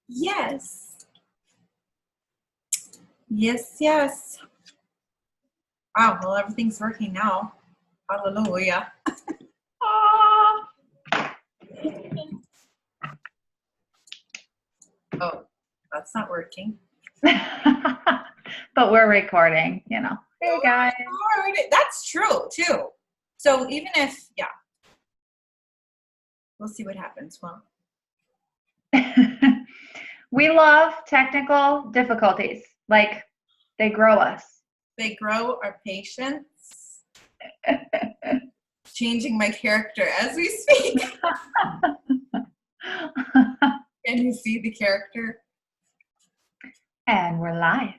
Yes. Yes, yes. Wow, well, everything's working now. Hallelujah. Aw. Oh, that's not working. But we're recording, you know. Hey guys. That's true, too. So even if, yeah, we'll see what happens. Well, We love technical difficulties. Like, they grow us. they grow our patience, changing my character as we speak. Can you see the character? And we're live.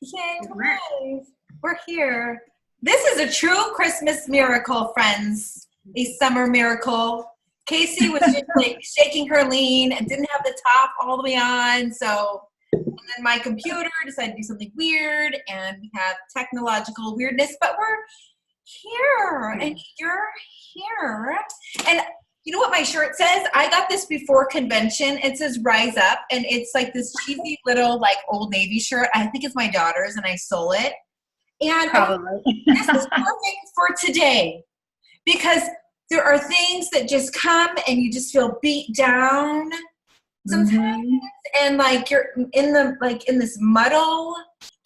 Yay, we're live. We're here. This is a true Christmas miracle, friends. A summer miracle. Casey was just like shaking her lean and didn't have the top all the way on. So, and then my computer decided to do something weird, and we have technological weirdness, but we're here and you're here. And you know what my shirt says? I got this before convention. It says Rise Up, and it's like this cheesy little like Old Navy shirt. I think it's my daughter's, and I stole it. And Probably. this is perfect for today because there are things that just come and you just feel beat down sometimes, and like you're in this muddle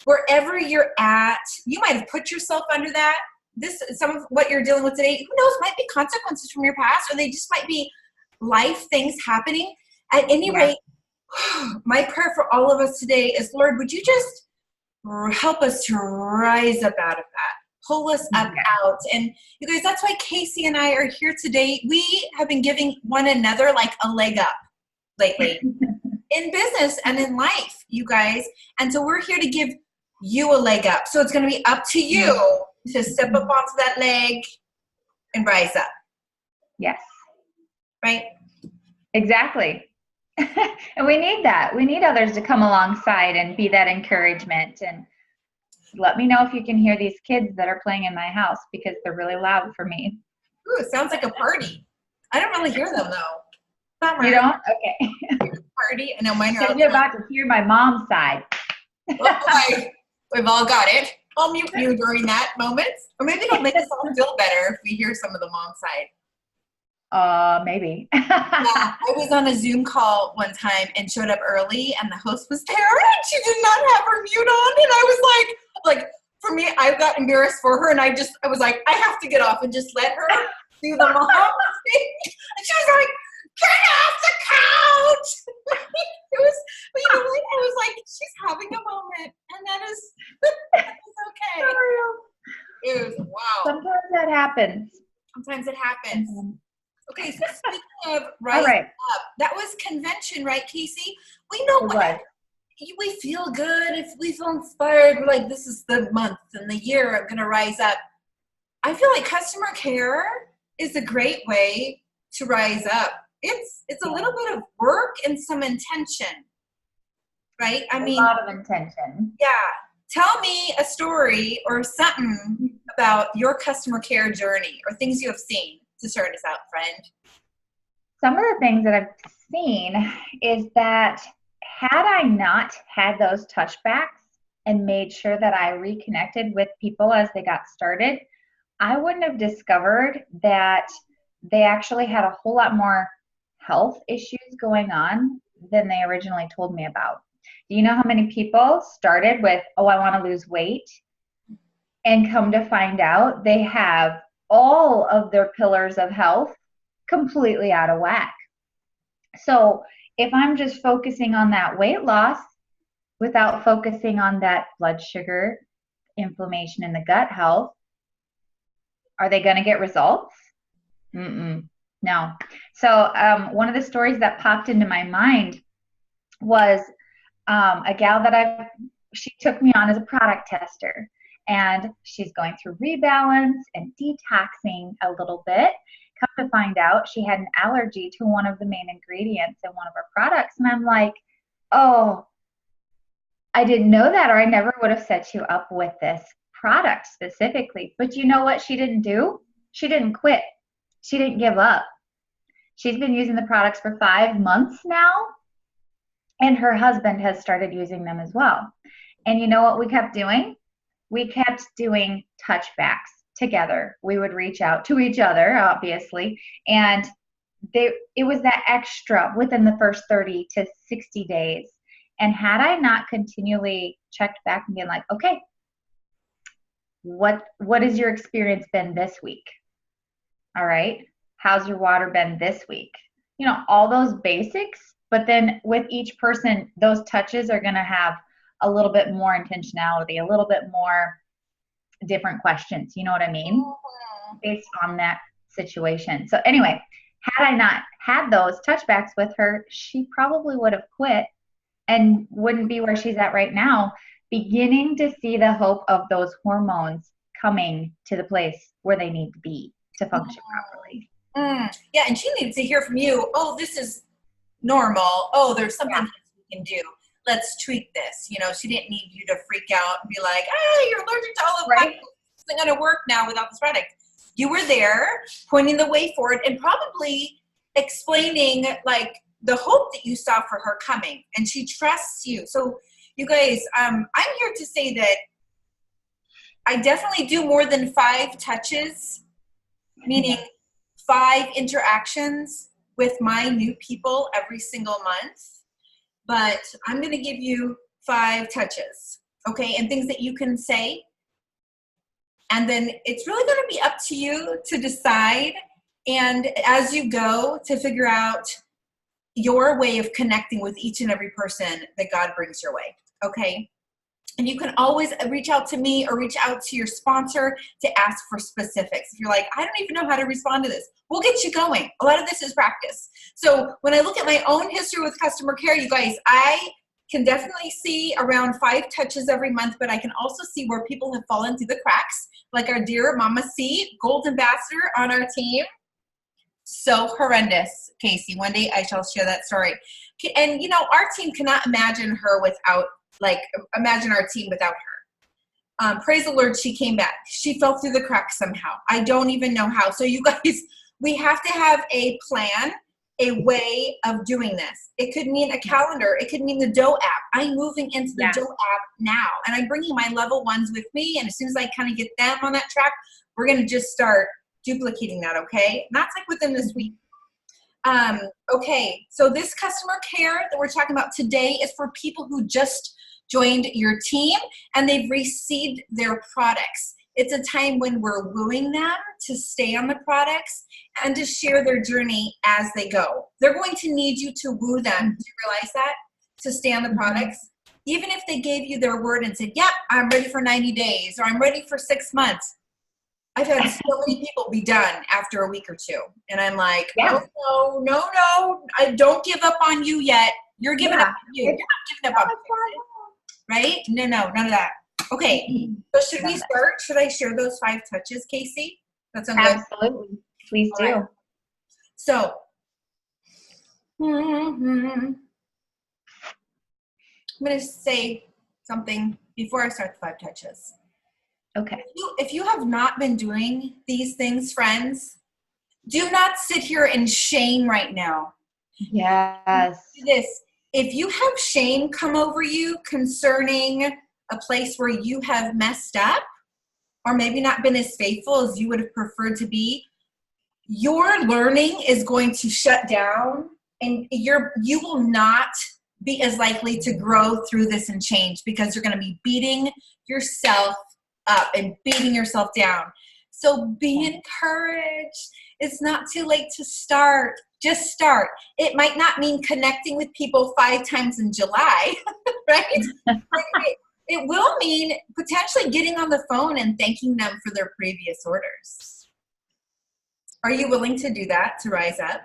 wherever you're at. You might have put yourself under that. Some of what you're dealing with today, who knows, might be consequences from your past, or they just might be life things happening. At any rate, my prayer for all of us today is, Lord, would you just help us to rise up out of that, pull us up out. And you guys, that's why Casey and I are here today. We have been giving one another like a leg up lately in business and in life, you guys. And so we're here to give you a leg up. So it's going to be up to you to step up onto that leg and rise up. Yes. Right? Exactly. And we need that. We need others to come alongside and be that encouragement. And let me know if you can hear these kids that are playing in my house, because they're really loud for me. Ooh, it sounds like a party. I don't really hear them though. Bummer. You don't? Okay. Party. I know mine are. So you're about to hear my mom's side. Oh, we've all got it. I'll mute you during that moment. Or maybe it'll make us all feel better if we hear some of the mom side. Maybe. Yeah, I was on a Zoom call one time and showed up early, and the host was there, and she did not have her mute on, and I was like, for me, I got embarrassed for her, and I was like, I have to get off and just let her do the mom thing. And she was like, get off the couch. It was, but you know what? I was like, she's having a moment, and that is okay. It was, wow. Sometimes that happens. Sometimes it happens. Okay, so speaking of rising up, that was convention, right, Casey? We know what we feel good, if we feel inspired, we're like, this is the month and the year I'm gonna rise up. I feel like customer care is a great way to rise up. It's a little bit of work and some intention, right? I mean, a lot of intention. Yeah. Tell me a story or something about your customer care journey or things you have seen to start us out, friend. Some of the things that I've seen is that had I not had those touchbacks and made sure that I reconnected with people as they got started, I wouldn't have discovered that they actually had a whole lot more health issues going on than they originally told me about. Do you know how many people started with, oh, I want to lose weight, and come to find out they have all of their pillars of health completely out of whack? So if I'm just focusing on that weight loss without focusing on that blood sugar, inflammation, and the gut health, are they going to get results? No. So one of the stories that popped into my mind was a gal that she took me on as a product tester, and she's going through rebalance and detoxing a little bit. Come to find out, she had an allergy to one of the main ingredients in one of her products. And I'm like, oh, I didn't know that, or I never would have set you up with this product specifically. But you know what she didn't do? She didn't quit. She didn't give up. She's been using the products for 5 months now, And her husband has started using them as well. And you know what we kept doing? We kept doing touchbacks together. We would reach out to each other, obviously, and it was that extra within the first 30 to 60 days. And had I not continually checked back and been like, okay, what has your experience been this week? All right. How's your water been this week? You know, all those basics, but then with each person, those touches are going to have a little bit more intentionality, a little bit more different questions. You know what I mean? Based on that situation. So anyway, had I not had those touchbacks with her, she probably would have quit and wouldn't be where she's at right now, beginning to see the hope of those hormones coming to the place where they need to be to function properly. Yeah, and she needs to hear from you, oh, this is normal. Oh, there's something else we can do. Let's tweak this. You know, she didn't need you to freak out and be like, hey, you're allergic to olive oil. This isn't going to work now without this product. You were there pointing the way forward and probably explaining like the hope that you saw for her coming, and she trusts you. So you guys, I'm here to say that I definitely do more than 5 touches, meaning 5 interactions with my new people every single month. But I'm going to give you 5 touches, okay, and things that you can say. And then it's really going to be up to you to decide, and as you go, to figure out your way of connecting with each and every person that God brings your way, okay? And you can always reach out to me or reach out to your sponsor to ask for specifics. If you're like, I don't even know how to respond to this, we'll get you going. A lot of this is practice. So when I look at my own history with customer care, you guys, I can definitely see around 5 touches every month, but I can also see where people have fallen through the cracks, like our dear Mama C, Gold Ambassador on our team. So horrendous, Casey. One day I shall share that story. And, you know, our team cannot imagine her without, like, imagine our team without her. Praise the Lord, she came back. She fell through the cracks somehow. I don't even know how. So you guys, we have to have a plan, a way of doing this. It could mean a calendar. It could mean the Dough app. I'm moving into the Dough app now, and I'm bringing my level 1s with me. And as soon as I kind of get them on that track, we're going to just start duplicating that, okay? And that's like within this week. Okay, so this customer care that we're talking about today is for people who just joined your team and they've received their products. It's a time when we're wooing them to stay on the products and to share their journey as they go. They're going to need you to woo them. Do you realize that? To stay on the products. Even if they gave you their word and said, yep, I'm ready for 90 days or I'm ready for 6 months. I've had so many people be done after a week or 2. And I'm like, oh, no, I don't give up on you yet. You're giving up on you. You're not giving up on me. Right? No, none of that. Okay, so should we start? Should I share those 5 touches, Casey? That sounds good? Absolutely. Please do. Right. So, I'm going to say something before I start the 5 touches. Okay. If you have not been doing these things, friends, do not sit here in shame right now. Yes. This. If you have shame come over you concerning a place where you have messed up or maybe not been as faithful as you would have preferred to be, your learning is going to shut down and you will not be as likely to grow through this and change because you're going to be beating yourself up and beating yourself down. So be encouraged. It's not too late to start. Just start. It might not mean connecting with people 5 times in July, right? It will mean potentially getting on the phone and thanking them for their previous orders. Are you willing to do that, to rise up?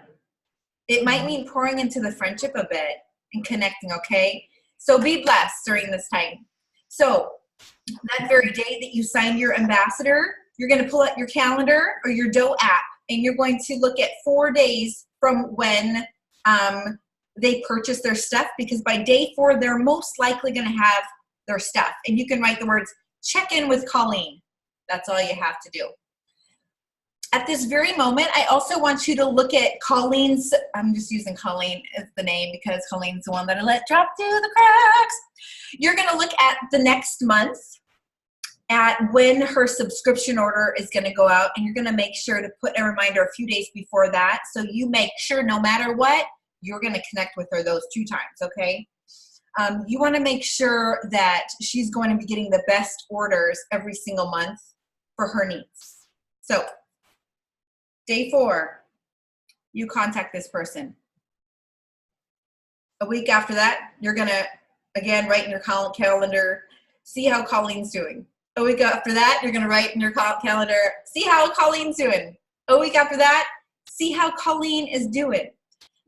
It might mean pouring into the friendship a bit and connecting, okay? So be blessed during this time. So that very day that you signed your ambassador, you're going to pull out your calendar or your Dough app, and you're going to look at 4 days from when they purchase their stuff, because by day 4, they're most likely going to have their stuff. And you can write the words, check in with Colleen. That's all you have to do. At this very moment, I also want you to look at Colleen's, I'm just using Colleen as the name because Colleen's the one that I let drop through the cracks. You're going to look at the next month at when her subscription order is going to go out, and you're going to make sure to put a reminder a few days before that, so you make sure no matter what, you're going to connect with her those 2 times, okay? You want to make sure that she's going to be getting the best orders every single month for her needs. So day 4, you contact this person. A week after that, you're going to, again, write in your calendar, see how Colleen's doing. A week after that, you're going to write in your calendar, see how Colleen's doing. A week after that, see how Colleen is doing.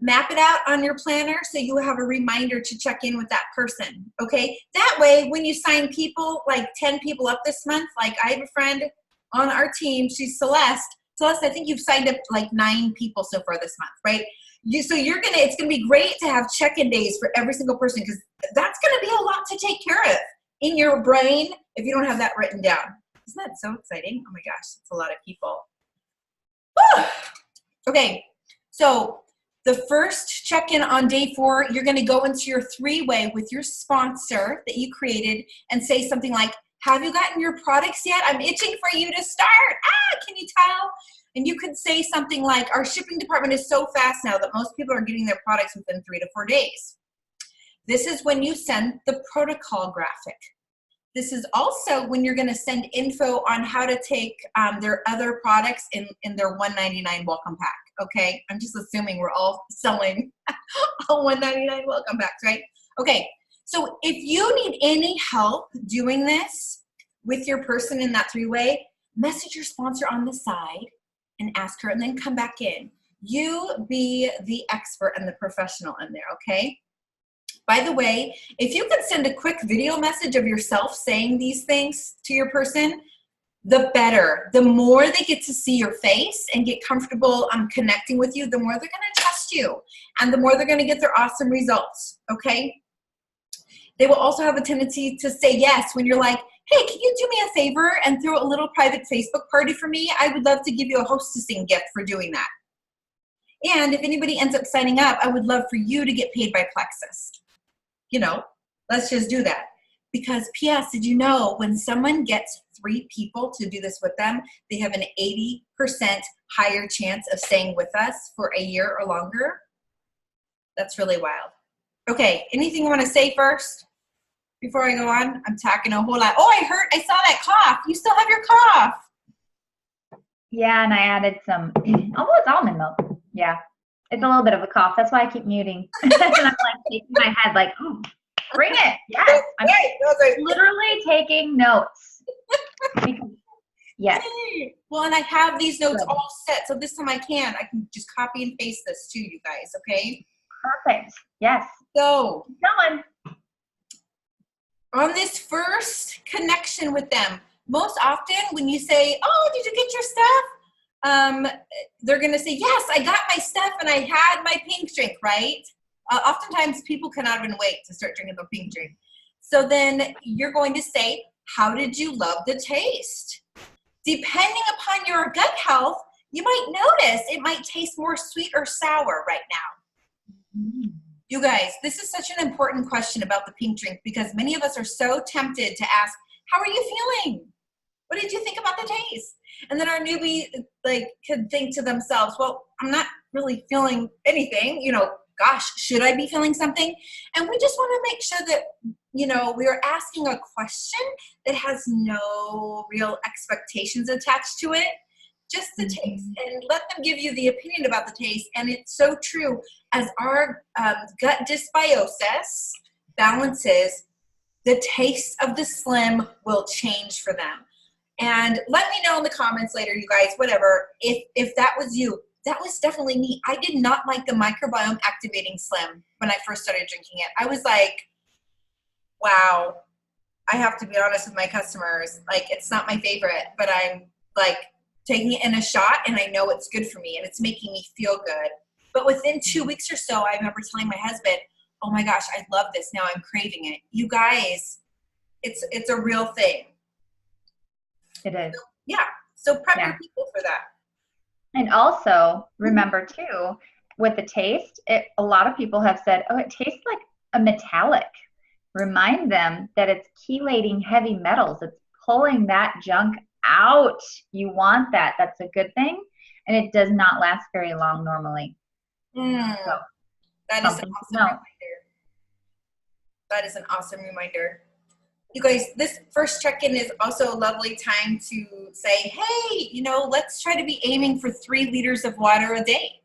Map it out on your planner so you have a reminder to check in with that person, okay? That way, when you sign people, like 10 people up this month, like I have a friend on our team, she's Celeste. Celeste, I think you've signed up like 9 people so far this month, right? So it's gonna be great to have check-in days for every single person, because that's gonna be a lot to take care of in your brain if you don't have that written down. Isn't that so exciting? Oh my gosh, that's a lot of people. Whew. Okay, so the first check-in on day 4, you're gonna go into your 3-way with your sponsor that you created and say something like, have you gotten your products yet? I'm itching for you to start. Can you tell? And you could say something like, our shipping department is so fast now that most people are getting their products within 3 to 4 days. This is when you send the protocol graphic. This is also when you're gonna send info on how to take their other products in their $1.99 welcome pack, okay? I'm just assuming we're all selling all $1.99 welcome packs, right? Okay, so if you need any help doing this with your person in that 3-way, message your sponsor on the side and ask her, and then come back in. You be the expert and the professional in there, okay? By the way, if you could send a quick video message of yourself saying these things to your person, the better. The more they get to see your face and get comfortable connecting with you, the more they're gonna trust you, and the more they're gonna get their awesome results, okay? They will also have a tendency to say yes when you're like, hey, can you do me a favor and throw a little private Facebook party for me? I would love to give you a hostessing gift for doing that. And if anybody ends up signing up, I would love for you to get paid by Plexus. You know, let's just do that. Because P.S., did you know when someone gets 3 people to do this with them, they have an 80% higher chance of staying with us for a year or longer? That's really wild. Okay, anything you want to say first before I go on? I'm talking a whole lot. Oh, I saw that cough. You still have your cough. Yeah, and I added some, it's almond milk. Yeah, it's a little bit of a cough. That's why I keep muting. And I'm like shaking my head like, bring it. Yes, I'm literally taking notes. Yes. Well, and I have these notes all set, so this time I can just copy and paste this to you guys, okay? Perfect. Yes. So, keep going. On this first connection with them, most often when you say, oh, did you get your stuff? They're going to say, yes, I got my stuff and I had my pink drink, right? Oftentimes people cannot even wait to start drinking the pink drink. So then you're going to say, how did you love the taste? Depending upon your gut health, you might notice it might taste more sweet or sour right now. You guys, this is such an important question about the pink drink, because many of us are so tempted to ask, how are you feeling? What did you think about the taste? And then our newbie could think to themselves, well, I'm not really feeling anything, gosh, should I be feeling something? And we just want to make sure that, we are asking a question that has no real expectations attached to it, just the taste, and let them give you the opinion about the taste. And it's so true. As our gut dysbiosis balances, the taste of the Slim will change for them. And let me know in the comments later, you guys, whatever, if that was you. That was definitely me. I did not like the microbiome activating Slim when I first started drinking it. I was like, wow, I have to be honest with my customers. It's not my favorite, but I'm taking it in a shot and I know it's good for me and it's making me feel good. But within 2 weeks or so, I remember telling my husband, oh my gosh, I love this. Now I'm craving it. You guys, it's a real thing. It is. So, yeah. So prep your people for that. And also remember too, with the taste, a lot of people have said, oh, it tastes like a metallic. Remind them that it's chelating heavy metals. It's pulling that junk out. You want that. That's a good thing. And it does not last very long normally. Mm, So that is an something to awesome know. reminder. That is an awesome reminder. You guys, this first check-in is also a lovely time to say, hey, let's try to be aiming for 3 liters of water a day,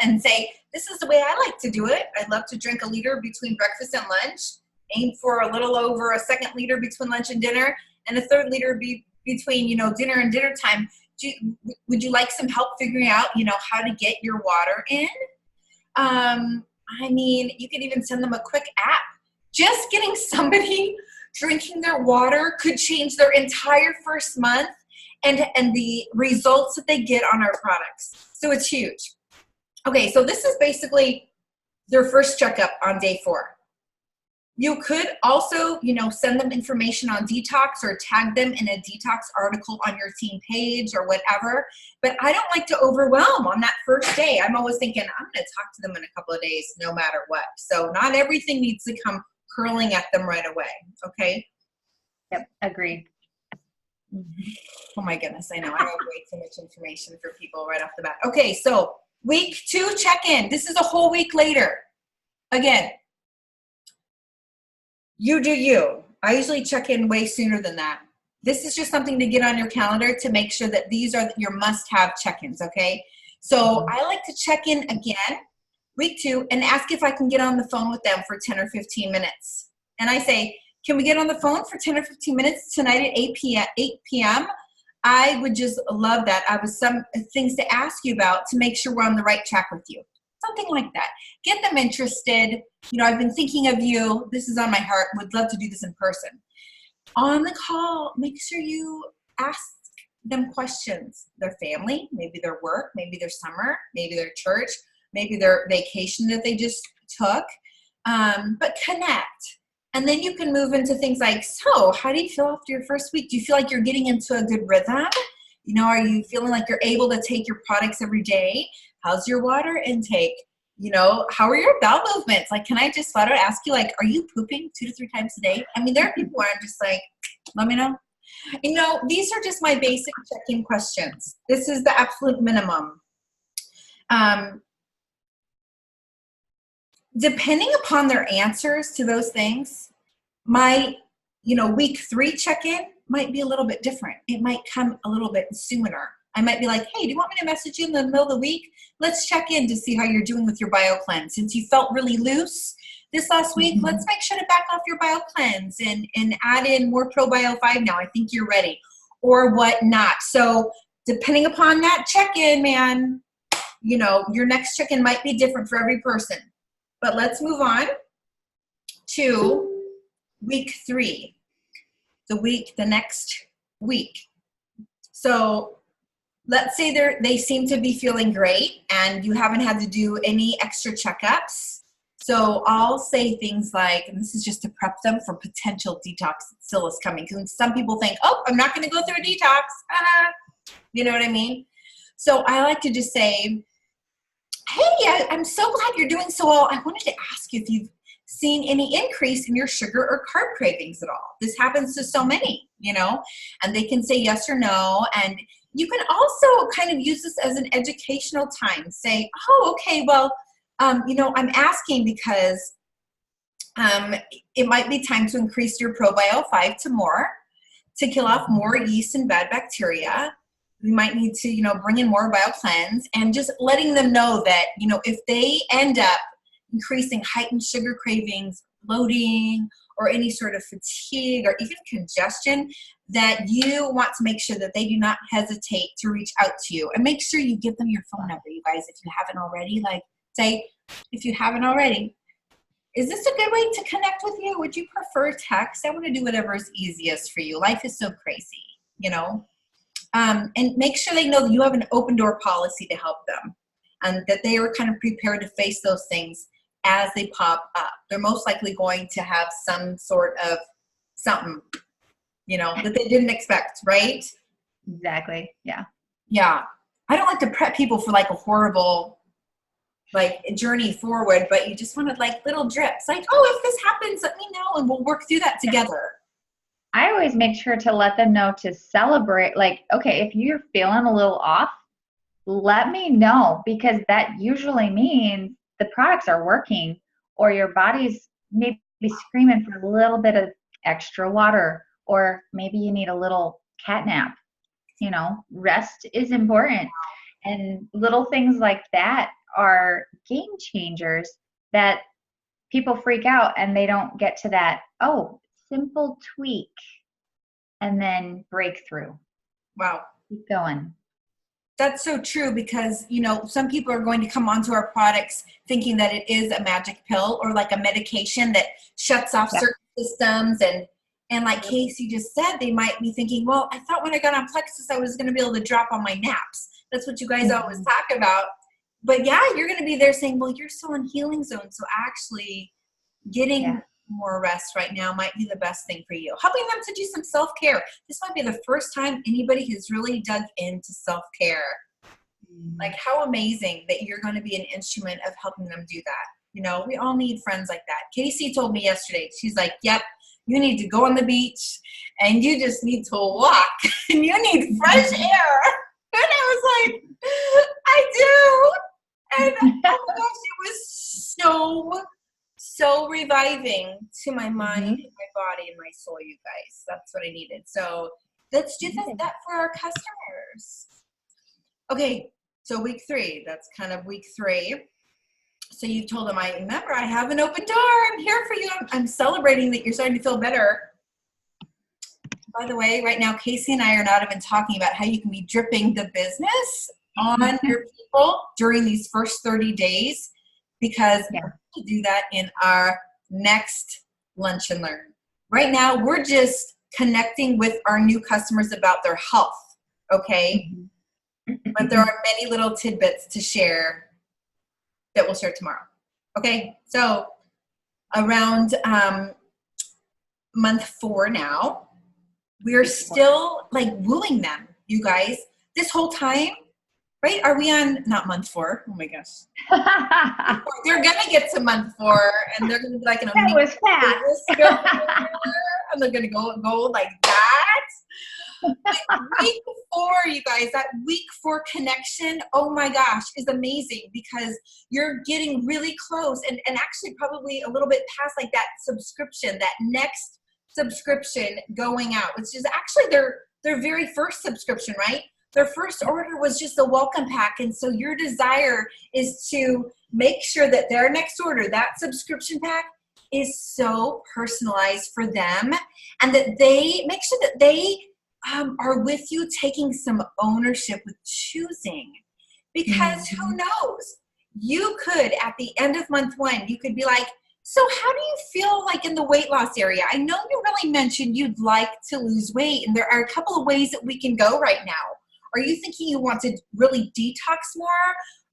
and say, this is the way I like to do it. I love to drink a liter between breakfast and lunch, aim for a little over a 2nd liter between lunch and dinner, and a 3rd liter between, dinner and dinner time. Would you like some help figuring out, how to get your water in? You can even send them a quick app. Just getting somebody drinking their water could change their entire first month and the results that they get on our products. So it's huge. Okay, so this is basically their first checkup on day 4. You could also, send them information on detox or tag them in a detox article on your team page or whatever. But I don't like to overwhelm on that first day. I'm always thinking, I'm going to talk to them in a couple of days, no matter what. So not everything needs to come curling at them right away. Okay. Yep, agreed. Oh my goodness, I know. I have way too much information for people right off the bat. Okay, so week 2 check-in. This is a whole week later. Again, you do you. I usually check in way sooner than that. This is just something to get on your calendar to make sure that these are your must-have check-ins, okay? So I like to check in again, week 2, and ask if I can get on the phone with them for 10 or 15 minutes. And I say, can we get on the phone for 10 or 15 minutes tonight at 8 p.m.? I would just love that. I have some things to ask you about to make sure we're on the right track with you. Something like that. Get them interested. I've been thinking of you. This is on my heart. Would love to do this in person. On the call, make sure you ask them questions. Their family, maybe their work, maybe their summer, maybe their church, maybe their vacation that they just took. But connect. And then you can move into things like, so how do you feel after your first week? Do you feel like you're getting into a good rhythm? Are you feeling like you're able to take your products every day? How's your water intake? How are your bowel movements? Like, can I just flat out ask you, like, are you pooping 2 to 3 times a day? There are people where I'm just like, let me know. These are just my basic check-in questions. This is the absolute minimum. Depending upon their answers to those things, my, week 3 check-in might be a little bit different. It might come a little bit sooner. I might be like, hey, do you want me to message you in the middle of the week? Let's check in to see how you're doing with your BioCleanse. Since you felt really loose this last week, let's make sure to back off your BioCleanse and add in more ProBio 5 now. I think you're ready, or whatnot. So depending upon that check-in, man, your next check-in might be different for every person. But let's move on to week 3, the next week. So let's say they seem to be feeling great and you haven't had to do any extra checkups. So I'll say things like, and this is just to prep them for potential detox that still is coming. Because some people think, oh, I'm not going to go through a detox. You know what I mean? So I like to just say, hey, I'm so glad you're doing so well. I wanted to ask you if you've seen any increase in your sugar or carb cravings at all. This happens to so many, and they can say yes or no. And you can also kind of use this as an educational time. Say, oh, okay, well, I'm asking because it might be time to increase your ProBio 5 to more to kill off more yeast and bad bacteria. We might need to, bring in more BioCleanse, and just letting them know that, if they end up increasing heightened sugar cravings, bloating, or any sort of fatigue or even congestion, that you want to make sure that they do not hesitate to reach out to you. And make sure you give them your phone number, you guys, if you haven't already. Like, say, if you haven't already, is this a good way to connect with you? Would you prefer text? I want to do whatever is easiest for you. Life is so crazy, and make sure they know that you have an open door policy to help them, and that they are kind of prepared to face those things as they pop up. They're most likely going to have some sort of something, that they didn't expect, right? Exactly. Yeah. Yeah. I don't like to prep people for like a horrible like journey forward, but you just wanted like little drips. Like, oh, if this happens, let me know and we'll work through that together. I always make sure to let them know to celebrate. Like, okay, if you're feeling a little off, let me know, because that usually means the products are working, or your body's maybe screaming for a little bit of extra water, or maybe you need a little cat nap. You know, rest is important. And little things like that are game changers that people freak out and they don't get to that, oh, simple tweak and then breakthrough. Wow. Keep going. That's so true, because, you know, some people are going to come onto our products thinking that it is a magic pill or like a medication that shuts off certain systems. And like Casey just said, they might be thinking, well, I thought when I got on Plexus, I was going to be able to drop on my naps. That's what you guys always talk about. But yeah, you're going to be there saying, well, you're still in healing zone. So actually getting more rest right now might be the best thing for you. Helping them to do some self-care. This might be the first time anybody has really dug into self-care. Like, how amazing that you're going to be an instrument of helping them do that. You know, we all need friends like that. Casey told me yesterday, she's like, yep, you need to go on the beach and you just need to walk and you need fresh air. And I was like, I do. And oh my gosh, it was so reviving to my mind and my body and my soul, you guys. That's what I needed. So let's do that for our customers. Okay, so week 3, that's kind of week 3. So you told them, I remember I have an open door. I'm here for you. I'm celebrating that you're starting to feel better. By the way, right now, Casey and I are not even talking about how you can be dripping the business on your people during these first 30 days, because we'll do that in our next Lunch and Learn. Right now, we're just connecting with our new customers about their health, okay? But there are many little tidbits to share that we'll share tomorrow. Okay, so around month 4 now, we're still like wooing them, you guys. This whole time, right? Are we on, not month 4? Oh my gosh. They're gonna get to month 4 and they're gonna be like, that was fast. And they're gonna go like that. Week 4, you guys, that week 4 connection, oh my gosh, is amazing, because you're getting really close and actually probably a little bit past like that subscription, that next subscription going out, which is actually their very first subscription, right? Their first order was just a welcome pack. And so your desire is to make sure that their next order, that subscription pack, is so personalized for them, and that they make sure that they are with you, taking some ownership with choosing. Because who knows? You could, at the end of month 1, you could be like, so how do you feel like in the weight loss area? I know you really mentioned you'd like to lose weight, and there are a couple of ways that we can go right now. Are you thinking you want to really detox more?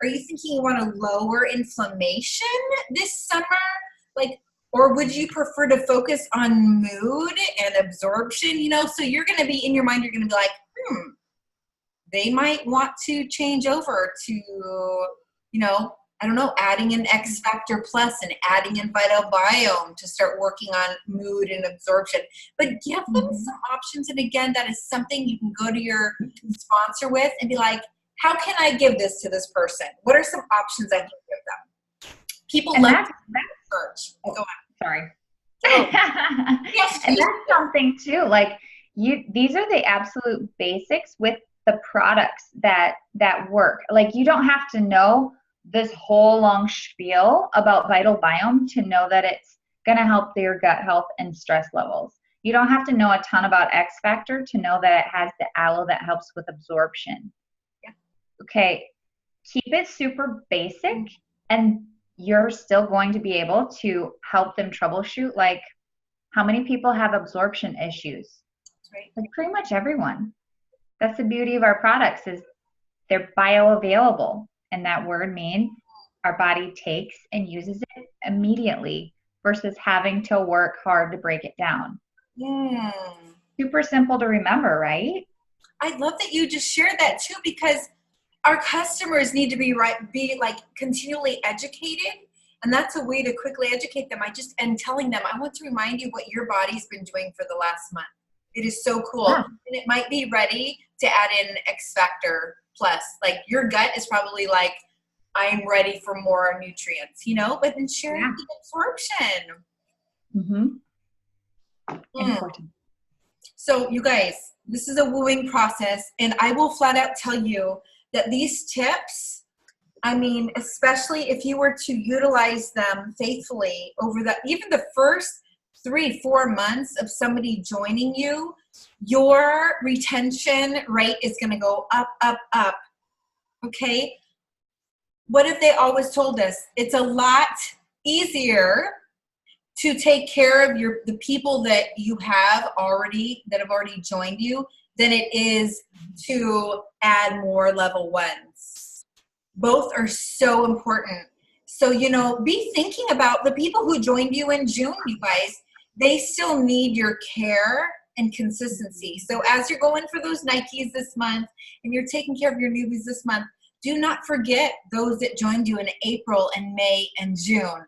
Are you thinking you want to lower inflammation this summer? Like, or would you prefer to focus on mood and absorption? You know, so you're going to be in your mind, you're going to be like, they might want to change over to, you know, I don't know, adding an X Factor Plus and adding in Vital Biome to start working on mood and absorption. But give them some options. And again, that is something you can go to your sponsor with and be like, how can I give this to this person? What are some options I can give them? People love to search. Go on. Sorry. Yes, and that's something too. Like these are the absolute basics with the products that work. Like, you don't have to know this whole long spiel about Vital Biome to know that it's going to help your gut health and stress levels. You don't have to know a ton about X Factor to know that it has the aloe that helps with absorption. Okay, keep it super basic, and you're still going to be able to help them troubleshoot. Like, how many people have absorption issues? Like, pretty much everyone. That's the beauty of our products, is they're bioavailable. And that word means our body takes and uses it immediately versus having to work hard to break it down. Super simple to remember, right? I love that you just shared that too, because our customers need to be like continually educated. And that's a way to quickly educate them. And telling them, I want to remind you what your body's been doing for the last month. It is so cool. Yeah. And it might be ready to add in X Factor Plus. Like your gut is probably like, I'm ready for more nutrients, but then sharing the absorption. Important. So you guys, this is a wooing process, and I will flat out tell you that these tips, I mean, especially if you were to utilize them faithfully over even the first 3-4 months of somebody joining you, your retention rate is going to go up, up, up. Okay. What if they always told us it's a lot easier to take care of the people that you have already, that have already joined you, than it is to add more level ones. Both are so important. So, be thinking about the people who joined you in June, you guys. They still need your care and consistency. So as you're going for those Nikes this month and you're taking care of your newbies this month, do not forget those that joined you in April and May and June.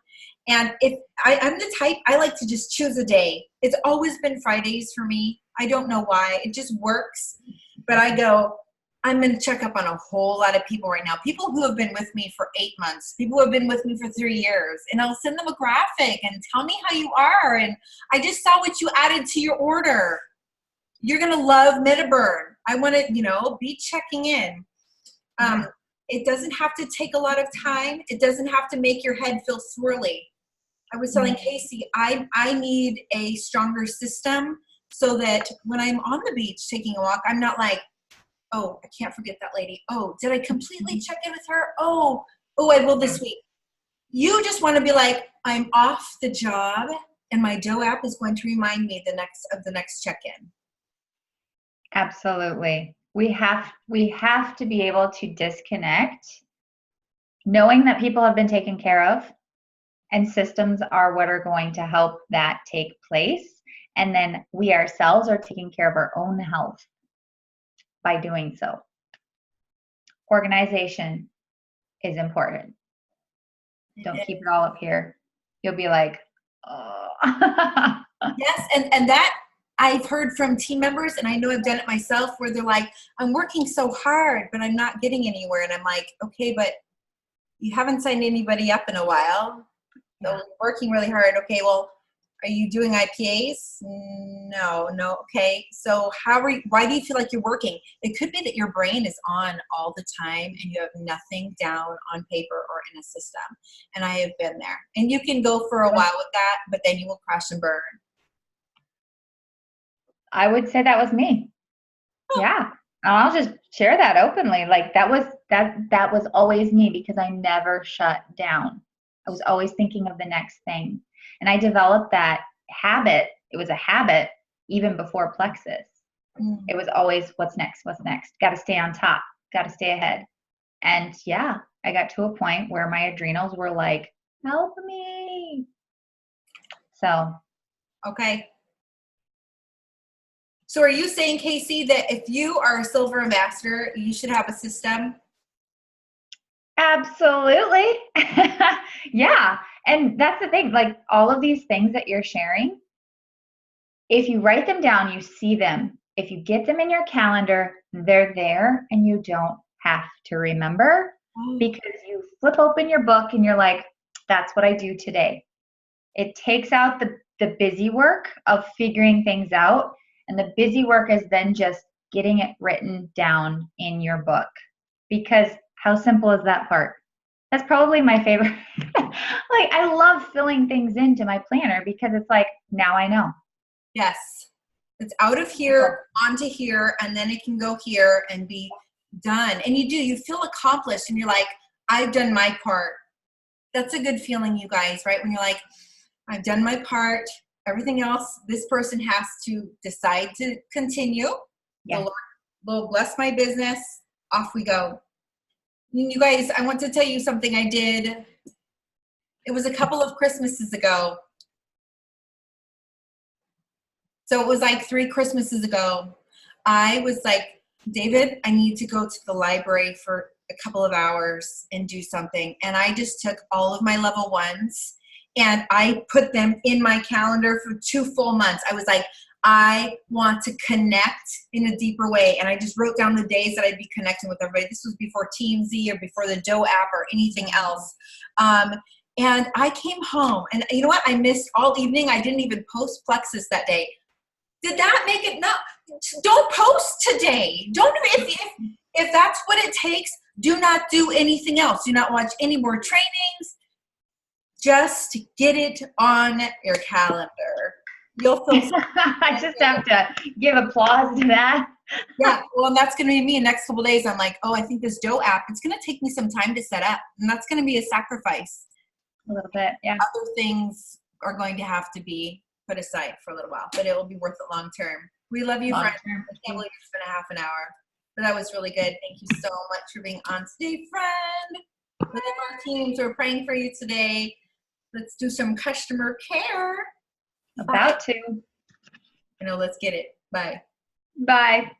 And if I'm the type, I like to just choose a day. It's always been Fridays for me. I don't know why. It just works. But I go, I'm going to check up on a whole lot of people right now. People who have been with me for 8 months. People who have been with me for 3 years. And I'll send them a graphic and tell me how you are. And I just saw what you added to your order. You're going to love Metaburn. I want to, be checking in. It doesn't have to take a lot of time. It doesn't have to make your head feel swirly. I was telling Casey, I need a stronger system so that when I'm on the beach taking a walk, I'm not like, oh, I can't forget that lady. Oh, did I completely check in with her? Oh, I will this week. You just want to be like, I'm off the job and my Doe app is going to remind me the next check-in. Absolutely. We have to be able to disconnect, knowing that people have been taken care of, and systems are what are going to help that take place. And then we ourselves are taking care of our own health by doing so. Organization is important. Don't keep it all up here. You'll be like, oh. Yes, and that I've heard from team members, and I know I've done it myself, where they're like, I'm working so hard, but I'm not getting anywhere. And I'm like, okay, but you haven't signed anybody up in a while. So you're working really hard. Okay, well, are you doing IPAs? No. Okay. So why do you feel like you're working? It could be that your brain is on all the time and you have nothing down on paper or in a system. And I have been there. And you can go for a while with that, but then you will crash and burn. I would say that was me. Yeah. I'll just share that openly. Like that was always me, because I never shut down. I was always thinking of the next thing. And I developed that habit. It was a habit even before Plexus. It was always, what's next? Got to stay on top. Got to stay ahead. And yeah, I got to a point where my adrenals were like, help me. So. Okay. So are you saying, Casey, that if you are a silver ambassador, you should have a system? Absolutely. Yeah. And that's the thing, like all of these things that you're sharing, if you write them down, you see them. If you get them in your calendar, they're there and you don't have to remember, because you flip open your book and you're like, that's what I do today. It takes out the busy work of figuring things out. And the busy work is then just getting it written down in your book. Because how simple is that part? That's probably my favorite. Like, I love filling things into my planner because it's like, now I know. Yes. It's out of here, onto here, and then it can go here and be done. And you feel accomplished and you're like, I've done my part. That's a good feeling, you guys, right? When you're like, I've done my part. Everything else, this person has to decide to continue. Yeah. The Lord will bless my business. Off we go. You guys, I want to tell you something I did. It was a couple of Christmases ago. So it was like 3 Christmases ago. I was like, David, I need to go to the library for a couple of hours and do something. And I just took all of my level ones and I put them in my calendar for 2 full months. I was like, I want to connect in a deeper way. And I just wrote down the days that I'd be connecting with everybody. This was before TeamZ or before the Doe app or anything else. And I came home and you know what? I missed all evening. I didn't even post Plexus that day. Did that make it? No, don't post today. Don't, if that's what it takes, do not do anything else. Do not watch any more trainings. Just get it on your calendar. You'll feel I just have to give applause to that. Yeah, well, and that's going to be me in the next couple of days. I'm like, oh, I think this Doe app, it's going to take me some time to set up. And that's going to be a sacrifice. A little bit, yeah. Other things are going to have to be put aside for a little while, but it will be worth it long term. We love you, friend. I can't believe it's been a half an hour. But that was really good. Thank you so much for being on today, friend. Within our teams, we're praying for you today. Let's do some customer care. About to. Let's get it. Bye. Bye.